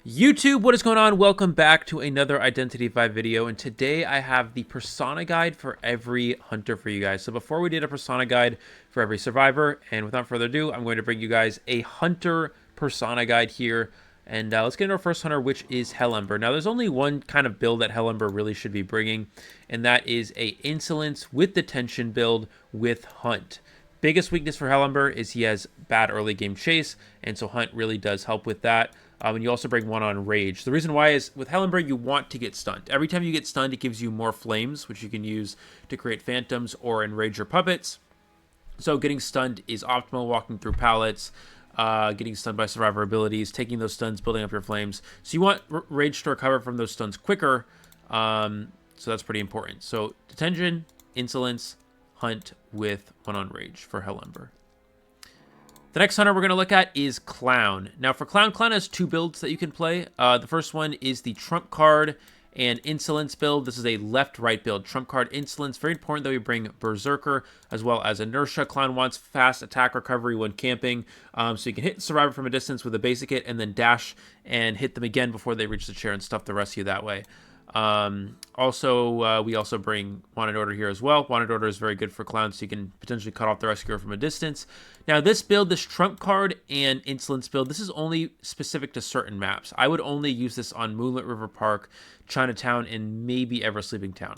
YouTube, what is going on? Welcome back to another Identity 5 video, and today I have the persona guide for every hunter for you guys. So before we did a persona guide for every survivor, and without further ado, I'm going to bring you guys a hunter persona guide here. And let's get into our first hunter, which is Ember. Now, there's only one kind of build that Ember really should be bringing, and that is a Insolence with Detention build with Hunt. Biggest weakness for Ember is he has bad early game chase, and so Hunt really does help with that. And you also bring one on Rage. The reason why is with Ember, you want to get stunned. Every time you get stunned, it gives you more flames, which you can use to create phantoms or enrage your puppets. So getting stunned is optimal, walking through pallets, getting stunned by survivor abilities, taking those stuns, building up your flames. So you want Rage to recover from those stuns quicker. So that's pretty important. So Detention, Insolence, Hunt with one on Rage for Ember. The next hunter we're going to look at is Clown. Now for Clown has two builds that you can play. The first one is the Trump card and Insolence build. This is a left-right build. Trump card, Insolence. Very important that we bring Berserker as well as Inertia. Clown wants fast attack recovery when camping. So you can hit the survivor from a distance with a basic hit and then dash and hit them again before they reach the chair and stuff the rescue that way. We also bring Wanted Order here as well. Wanted Order is very good for Clown, so you can potentially cut off the rescuer from a distance. Now, this build, this Trump card and Insolence build, this is only specific to certain maps. I would only use this on Moonlit River Park, Chinatown, and maybe Ever Sleeping Town.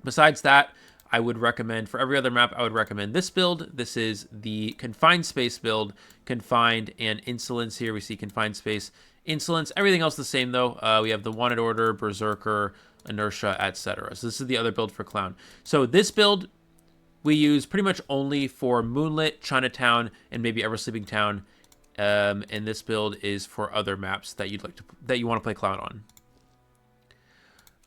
Besides that, I would recommend, for every other map, I would recommend this build. This is the Confined Space build. Confined and Insolence here. We see Confined Space, Insolence. Everything else the same, though. We have the Wanted Order, Berserker, Inertia, etc. So this is the other build for Clown. So this build we use pretty much only for Moonlit, Chinatown, and maybe Ever Sleeping Town. And this build is for other maps that you want to play Clown on.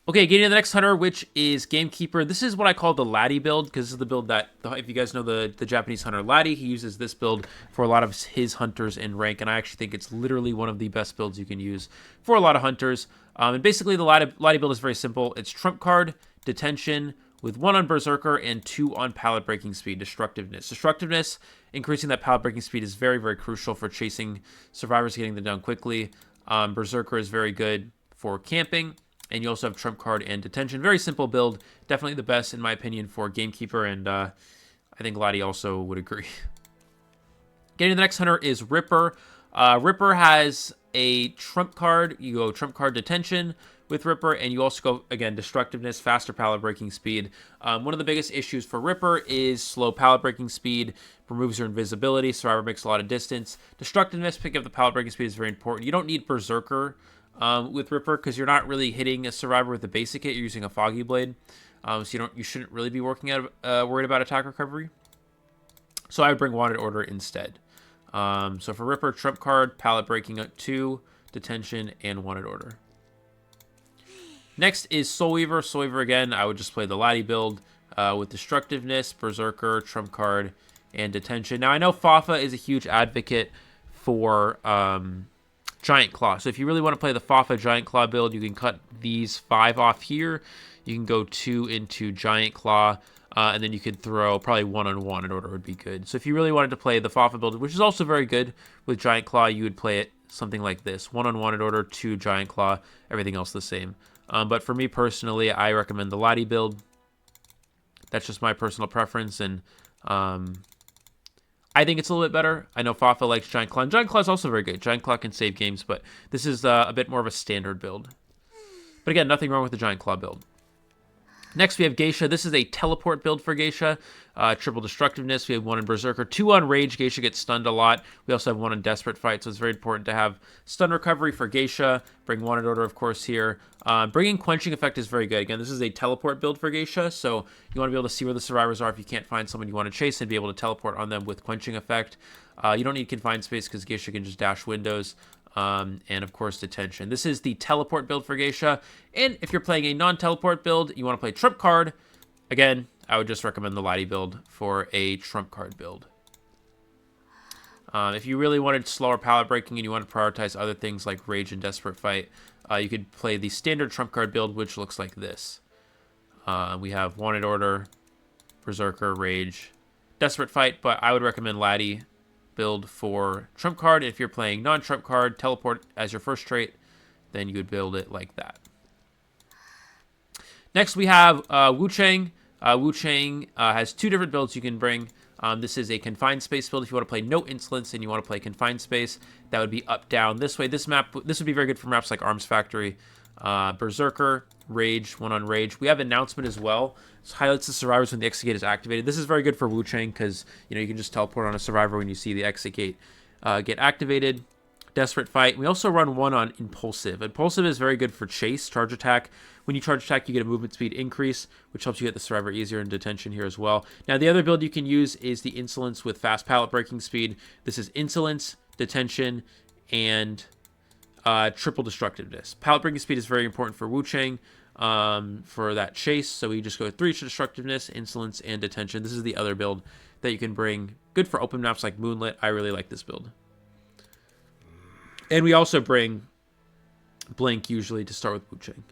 Okay, getting to the next hunter, which is Gamekeeper. This is what I call the Laddie build, because this is the build that, if you guys know the Japanese hunter Laddie, he uses this build for a lot of his hunters in rank, and I actually think it's literally one of the best builds you can use for a lot of hunters. And basically, the Laddie build is very simple. It's Trump card, Detention, with one on Berserker and two on pallet breaking speed, Destructiveness. Destructiveness, increasing that pallet breaking speed is very, very crucial for chasing survivors, getting them down quickly. Berserker is very good for camping. And you also have Trump card and Detention. Very simple build. Definitely the best, in my opinion, for Gamekeeper. And I think Laddie also would agree. Getting to the next hunter is Ripper. Ripper has a Trump card. You go Trump card, Detention with Ripper. And you also go, again, Destructiveness, faster pallet breaking speed. One of the biggest issues for Ripper is slow pallet breaking speed. Removes your invisibility. Survivor makes a lot of distance. Destructiveness, picking up the pallet breaking speed is very important. You don't need Berserker with Ripper, because you're not really hitting a survivor with a basic hit. You're using a Foggy Blade, so you shouldn't really be worried about attack recovery. So I would bring Wanted Order instead. So for Ripper, Trump card, pallet breaking 2, Detention, and Wanted Order. Next is Soul Weaver. Soul Weaver again, I would just play the Laddie build with Destructiveness, Berserker, Trump card, and Detention. Now I know Fafa is a huge advocate for Giant Claw. So if you really want to play the Fafa Giant Claw build, you can cut these 5 off here. You can go 2 into Giant Claw, and then you could throw probably 1 on Wanted Order would be good. So if you really wanted to play the Fafa build, which is also very good with Giant Claw, you would play it something like this. 1 on Wanted Order, 2 Giant Claw, everything else the same. But for me personally, I recommend the Laddie build. That's just my personal preference, and I think it's a little bit better. I know Fafa likes Giant Claw. Giant Claw is also very good. Giant Claw can save games, but this is a bit more of a standard build. But again, nothing wrong with the Giant Claw build. Next, we have Geisha. This is a teleport build for Geisha. Triple Destructiveness. We have 1 in Berserker. 2 on Rage. Geisha gets stunned a lot. We also have 1 in Desperate Fight, so it's very important to have stun recovery for Geisha. Bring Wanted Order, of course, here. Bringing Quenching Effect is very good. Again, this is a teleport build for Geisha, so you want to be able to see where the survivors are if you can't find someone you want to chase and be able to teleport on them with Quenching Effect. You don't need Confined Space because Geisha can just dash windows. And of course Detention. This is the teleport build for Geisha. And if you're playing a non-teleport build, you want to play Trump card. Again, I would just recommend the Laddie build for a Trump card build. If you really wanted slower pallet breaking and you want to prioritize other things like Rage and Desperate Fight, you could play the standard Trump card build, which looks like this. We have Wanted Order, Berserker, Rage, Desperate Fight, but I would recommend Laddie build for Trump card. If you're playing non-Trump card, teleport as your first trait, then you would build it like that. Next, we have Chang. Chang has 2 different builds you can bring. This is a confined space build. If you want to play no insolence and you want to play confined space, that would be up, down, this way. This would be very good for maps like Arms Factory, Berserker, Rage, 1 on Rage. We have Announcement as well. This highlights the survivors when the exit gate is activated. This is very good for Chang because you can just teleport on a survivor when you see the exit gate get activated. Desperate Fight. We also run 1 on Impulsive. Impulsive is very good for chase, charge attack. When you charge attack, you get a movement speed increase, which helps you get the survivor easier in detention here as well. Now, the other build you can use is the Insolence with fast pallet breaking speed. This is Insolence, Detention, and triple destructiveness. Pallet breaking speed is very important for Chang for that chase. So we just go with 3 destructiveness, Insolence, and Detention. This is the other build that you can bring. Good for open maps like Moonlit. I really like this build. And we also bring Blink usually to start with Chang.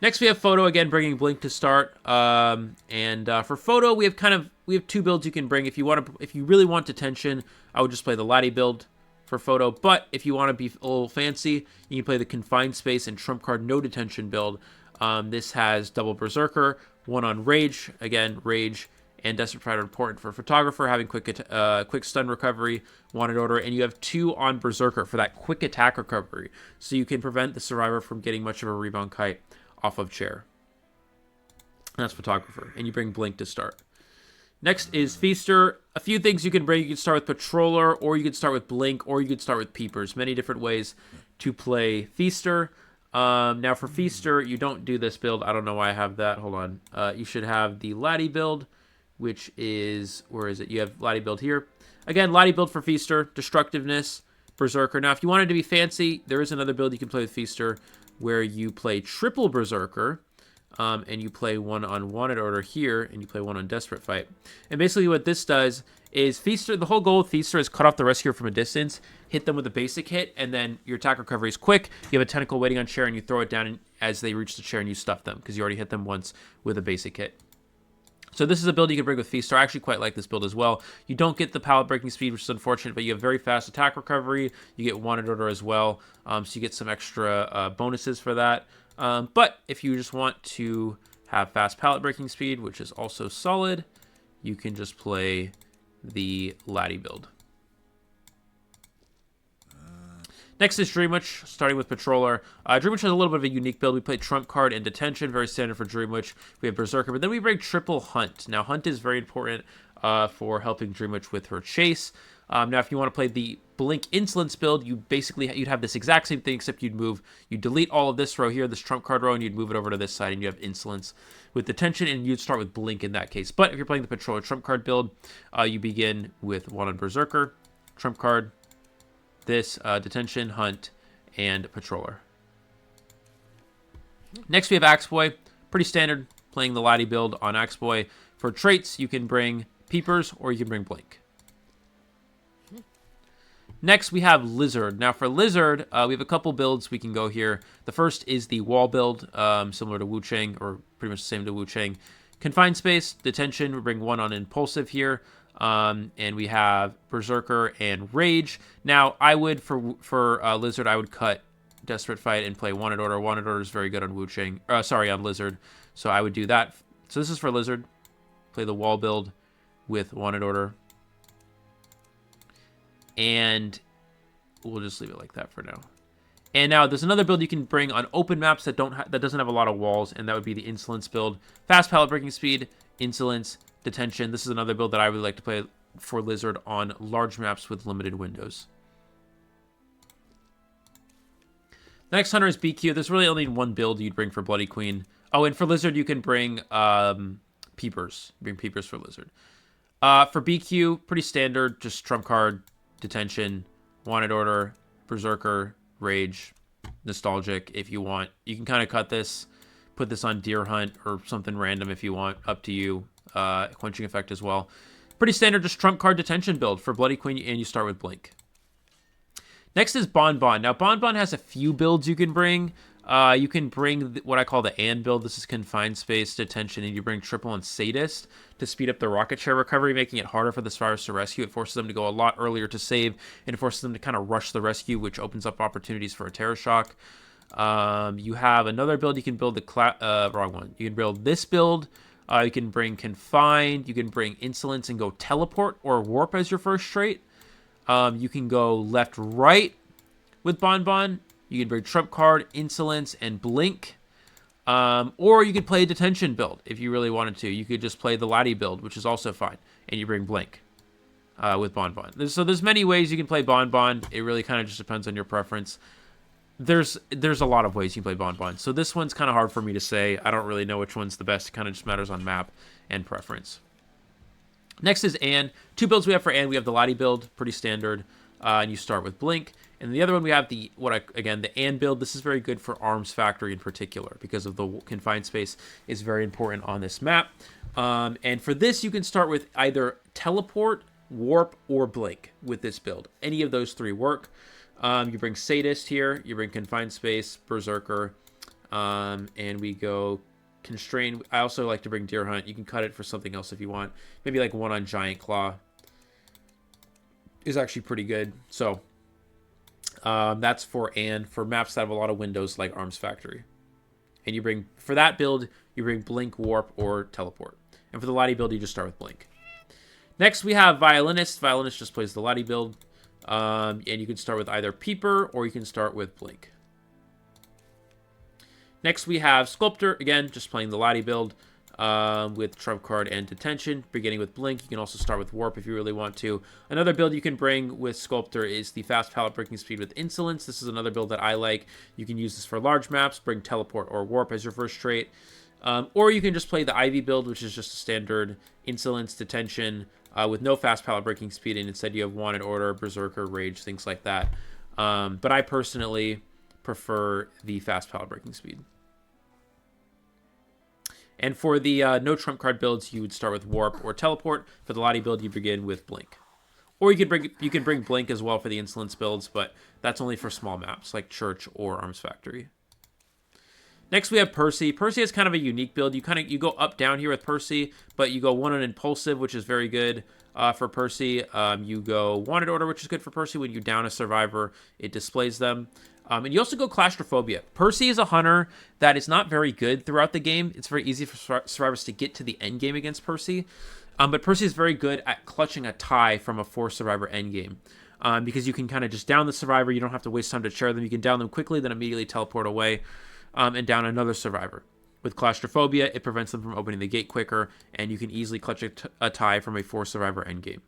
Next, we have Photo, again, bringing Blink to start. For Photo, we have 2 builds you can bring. If you really want Detention, I would just play the Laddie build for Photo. But if you want to be a little fancy, you can play the Confined Space and Trump Card No Detention build. This has double Berserker, 1 on Rage. Again, Rage and Desperate Fight are important for Photographer, having quick stun recovery, wanted order, and you have 2 on Berserker for that quick attack recovery, so you can prevent the survivor from getting much of a rebound kite off of chair. That's Photographer, and you bring Blink to start. Next is Feaster. A few things you can bring. You can start with Patroller, or you can start with Blink, or you can start with Peepers. Many different ways to play Feaster. Now for Feaster, you don't do this build. I don't know why I have that. Hold on. You should have the Laddie build, which is, where is it? You have Laddie build here. Again, Laddie build for Feaster, Destructiveness, Berserker. Now, if you wanted to be fancy, there is another build you can play with Feaster where you play triple Berserker, and you play 1 on Wanted Order here, and you play 1 on Desperate Fight. And basically what this does is Feaster, the whole goal of Feaster is cut off the rescuer from a distance, hit them with a basic hit, and then your attack recovery is quick. You have a tentacle waiting on chair, and you throw it down as they reach the chair, and you stuff them, because you already hit them once with a basic hit. So this is a build you can bring with Feaster. I actually quite like this build as well. You don't get the pallet breaking speed, which is unfortunate, but you have very fast attack recovery. You get Wanted Order as well, so you get some extra bonuses for that. But if you just want to have fast pallet breaking speed, which is also solid, you can just play the Laddie build. Next is Dreamwitch, starting with Patroller. Dreamwitch has a little bit of a unique build. We play Trump Card and Detention, very standard for Dreamwitch. We have Berserker, but then we bring Triple Hunt. Now, Hunt is very important for helping Dreamwitch with her chase. Now, if you want to play the Blink Insolence build, you'd have this exact same thing, except you'd delete all of this row here, this Trump Card row, and you'd move it over to this side, and you have Insolence with Detention, and you'd start with Blink in that case. But if you're playing the Patroller Trump Card build, you begin with 1 on Berserker, Trump Card, this, Detention, Hunt, and Patroller. Next, we have Axeboy. Pretty standard, playing the Laddie build on Axeboy. For traits, you can bring Peepers, or you can bring Blink. Next, we have Lizard. Now, for Lizard, we have a couple builds we can go here. The first is the Wall build, similar to Chang, or pretty much the same to Chang. Confined Space, Detention, we bring 1 on Impulsive here. And we have Berserker and Rage. Now, I would, for Lizard, I would cut Desperate Fight and play Wanted Order. Wanted Order is very good on on Lizard. So I would do that. So this is for Lizard. Play the Wall build with Wanted Order. And we'll just leave it like that for now. And now there's another build you can bring on open maps that doesn't have a lot of walls, and that would be the Insolence build. Fast pallet breaking speed, Insolence, Detention. This is another build that I would like to play for Lizard on large maps with limited windows. The next hunter is BQ. There's really only one build you'd bring for Bloody Queen. Oh, and for Lizard, you can bring Peepers. Bring Peepers for Lizard. For BQ, pretty standard. Just Trump Card, Detention, Wanted Order, Berserker, Rage, Nostalgic if you want. You can kind of cut this, put this on Deer Hunt or something random if you want. Up to you. Quenching Effect as well. Pretty standard, just Trump Card Detention build for Bloody Queen, and you start with Blink. Next is Bon Bon. Now, Bon Bon has a few builds you can bring. You can bring what I call the and build. This is confined space, detention, and you bring triple and sadist to speed up the rocket share recovery, making it harder for the survivors to rescue. It forces them to go a lot earlier to save, and it forces them to kind of rush the rescue, which opens up opportunities for a terror shock. You have another build. You can build the wrong one. You can build this build. You can bring confined. You can bring insolence and go teleport or warp as your first trait. You can go left right with Bon. You can bring trump card, insolence, and blink. Or you could play a detention build if you really wanted to. You could just play the laddie build, which is also fine, and you bring blink with Bon. So there's many ways you can play Bon. It really kind of just depends on your preference. There's a lot of ways you can play Bon. So this one's kind of hard for me to say. I don't really know which one's the best. It kind of just matters on map and preference. Next is Anne. Two builds we have for Anne. We have the laddie build, pretty standard, and you start with blink. And the other one we have the Anne build. This is very good for Arms Factory in particular because of the confined space is very important on this map. And for this, you can start with either teleport, warp, or blink with this build. Any of those three work. You bring sadist here. You bring confined space, berserker, and we go constrain. I also like to bring deer hunt. You can cut it for something else if you want. Maybe like one on giant claw is actually pretty good. So. That's for maps that have a lot of windows like Arms Factory. And you bring, for that build, you bring blink, warp, or teleport. And for the laddie build, you just start with blink. Next, we have Violinist. Violinist just plays the laddie build. And you can start with either peeper or you can start with blink. Next, we have Sculptor. Again, just playing the laddie build with trump card and detention. Beginning with blink. You can also start with warp if you really want to. Another build you can bring with Sculptor is the fast pallet breaking speed with insolence. This is another build that I like. You can use this for large maps. Bring teleport or warp as your first trait. Or you can just play the Ivy build, which is just a standard insolence, detention, with no fast pallet breaking speed, and instead you have wanted order, berserker, rage, things like that. But I personally prefer the fast pallet breaking speed. And for the no trump card builds, you would start with warp or teleport. For the laddie build, you begin with blink. Or you can bring blink as well for the insolence builds, but that's only for small maps like Church or Arms Factory. Next, we have Percy. Percy is kind of a unique build. You go up down here with Percy, but you go one on impulsive, which is very good for Percy. You go wanted order, which is good for Percy. When you down a survivor, it displays them. And you also go claustrophobia. Percy is a hunter that is not very good throughout the game. It's very easy for survivors to get to the end game against Percy. But Percy is very good at clutching a tie from a 4-survivor end game. Because you can kind of just down the survivor. You don't have to waste time to chair them. You can down them quickly, then immediately teleport away and down another survivor. With claustrophobia, it prevents them from opening the gate quicker, and you can easily clutch a tie from a 4-survivor end game.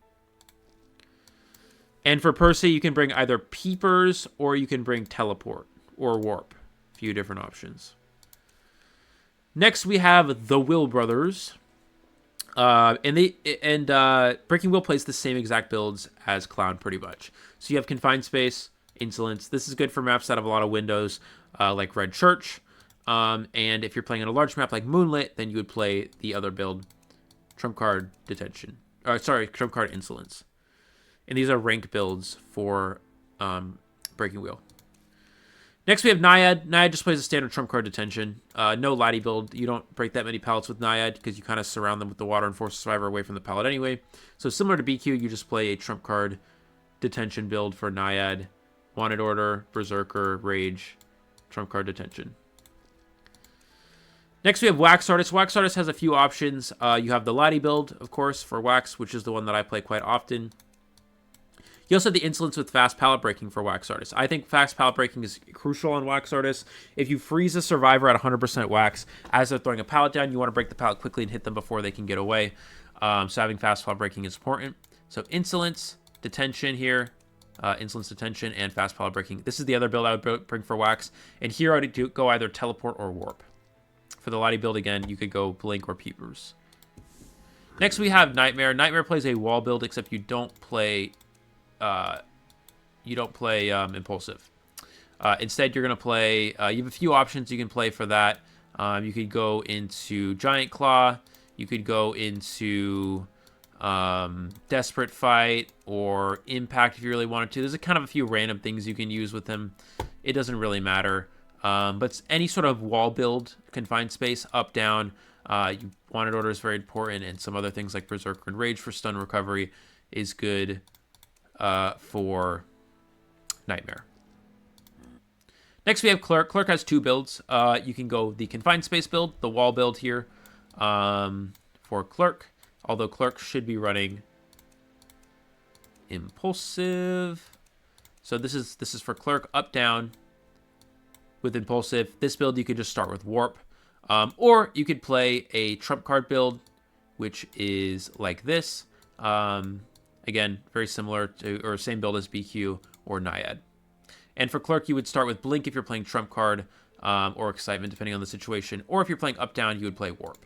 And for Percy, you can bring either peepers or you can bring teleport or warp. A few different options. Next, we have the Will Brothers. Breaking Will plays the same exact builds as Clown pretty much. So you have Confined Space, Insolence. This is good for maps that have a lot of windows like Red Church. And if you're playing on a large map like Moonlit, then you would play the other build, Trump Card Detention. Trump Card Insolence. And these are rank builds for Breaking Wheel. Next, we have Naiad. Naiad just plays a standard Trump Card Detention. No laddie build. You don't break that many pallets with Naiad because you kind of surround them with the water and force the survivor away from the pallet anyway. So similar to BQ, you just play a Trump Card Detention build for Naiad. Wanted Order, Berserker, Rage, Trump Card Detention. Next, we have Wax Artist. Wax Artist has a few options. You have the laddie build, of course, for Wax, which is the one that I play quite often. You also have the Insolence with fast pallet breaking for Wax Artist. I think fast pallet breaking is crucial on Wax Artist. If you freeze a survivor at 100% wax as they're throwing a pallet down, you want to break the pallet quickly and hit them before they can get away. So having fast pallet breaking is important. So Insolence, Detention here, Insolence, Detention, and fast pallet breaking. This is the other build I would bring for Wax. And here I would go either Teleport or Warp. For the laddie build, again, you could go Blink or Peepers. Next, we have Nightmare. Nightmare plays a wall build, except you don't play Impulsive. Instead, you're going to play... you have a few options you can play for that. You could go into Giant Claw. You could go into Desperate Fight or Impact if you really wanted to. There's kind of a few random things you can use with him. It doesn't really matter. But any sort of wall build, confined space, up, down, you wanted order is very important, and some other things like Berserker and Rage for stun recovery is good for Nightmare. Next, we have Clerk. Clerk has 2 builds. You can go the confined space build, the wall build here for Clerk, although Clerk should be running Impulsive. So this is for Clerk, up, down with Impulsive. This build, you could just start with Warp. Or you could play a trump card build, which is like this. Again, very similar to, or same build as BQ or Naiad. And for Clerk, you would start with Blink if you're playing trump card, or Excitement, depending on the situation. Or if you're playing up, down, you would play Warp.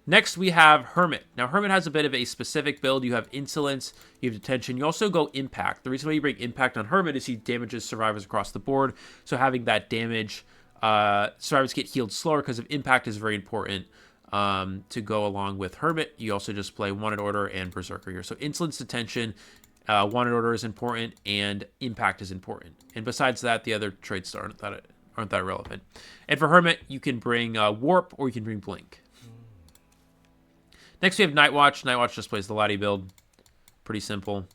Next, we have Hermit. Now, Hermit has a bit of a specific build. You have Insolence, you have Detention. You also go Impact. The reason why you bring Impact on Hermit is he damages survivors across the board. So having that damage, survivors get healed slower because of Impact is very important to go along with Hermit. You also just play Wanted Order and Berserker here. So Insolence, Detention, Wanted Order is important, and Impact is important. And besides that, the other traits aren't that relevant. And for Hermit, you can bring Warp or you can bring Blink. Next, we have Nightwatch. Nightwatch just plays the Laddie build. Pretty simple.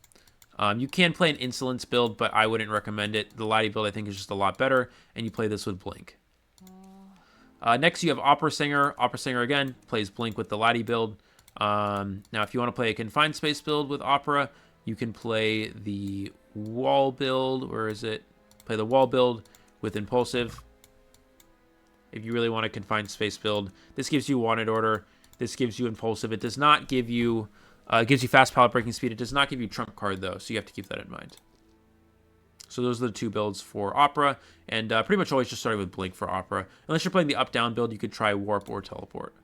You can play an Insolence build, but I wouldn't recommend it. The Laddie build, I think, is just a lot better, and you play this with Blink. Next, you have Opera Singer. Opera Singer, again, plays Blink with the Laddie build. Now, if you want to play a Confined Space build with Opera, you can play the Wall build. Where is it? Play the Wall build with Impulsive. If you really want a Confined Space build, this gives you Wanted Order. This gives you Impulsive. It does not give you, it gives you fast pallet breaking speed. It does not give you trump card though, so you have to keep that in mind. So those are the 2 builds for Opera, and pretty much always just starting with Blink for Opera. Unless you're playing the up-down build, you could try Warp or Teleport.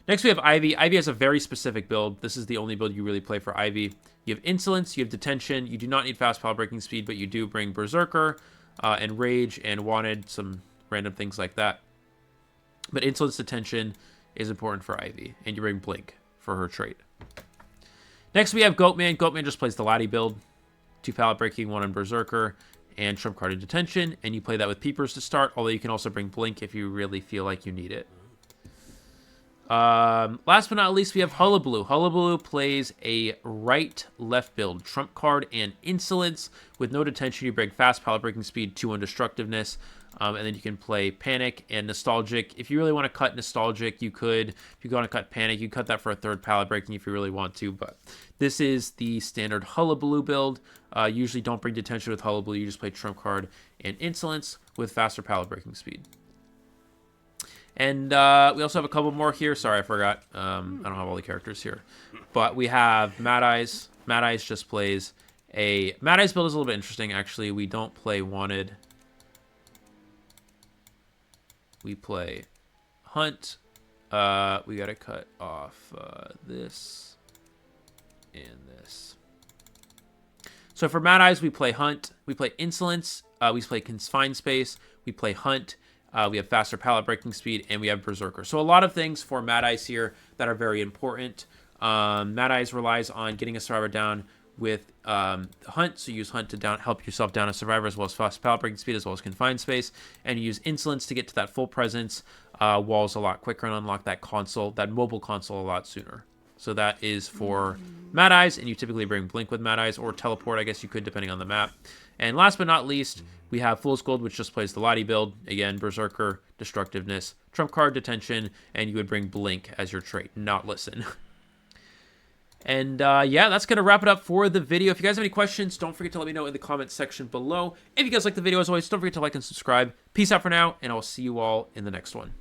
Next we have Ivy. Ivy has a very specific build. This is the only build you really play for Ivy. You have Insolence, you have Detention. You do not need fast pallet breaking speed, but you do bring Berserker and Rage and Wanted, some random things like that. But Insolence, Detention is important for Ivy, and you bring Blink for her trait. Next, we have Goatman. Goatman just plays the Laddie build. 2 pallet breaking, 1 on Berserker, and trump card and Detention, and you play that with Peepers to start, although you can also bring Blink if you really feel like you need it. Last but not least, we have Hullabaloo. Hullabaloo plays a right-left build, trump card and Insolence. With no Detention, you bring fast pallet breaking speed, 2 on Destructiveness, and then you can play Panic and Nostalgic. If you really want to cut Nostalgic, you could. If you want to cut Panic, you cut that for a 3rd pallet breaking if you really want to. But this is the standard Hullabaloo build. Usually don't bring Detention with Hullabaloo. You just play Trump Card and Insolence with faster pallet breaking speed. And we also have a couple more here. Sorry, I forgot. I don't have all the characters here. But we have Mad Eyes. Mad Eyes just plays a... Mad Eyes build is a little bit interesting, actually. We don't play Wanted. We play Hunt. We got to cut off this and this. So for Mad Eyes, we play Hunt. We play Insolence. We play Confined Space. We play Hunt. We have faster pallet breaking speed, and we have Berserker. So a lot of things for Mad Eyes here that are very important. Mad Eyes relies on getting a survivor down with Hunt, so you use Hunt to help yourself down a survivor, as well as fast pallet breaking speed, as well as Confined Space, and you use Insolence to get to that full presence walls a lot quicker and unlock that console, that mobile console, a lot sooner. So that is for Mad Eyes, and you typically bring Blink with Mad Eyes, or Teleport, I guess you could, depending on the map. And last but not least, we have Fool's Gold, which just plays the Lottie build. Again, Berserker, Destructiveness, Trump Card, Detention, and you would bring Blink as your trait, not Listen. And yeah, that's going to wrap it up for the video. If you guys have any questions, don't forget to let me know in the comments section below. If you guys like the video, as always, don't forget to like and subscribe. Peace out for now, and I'll see you all in the next one.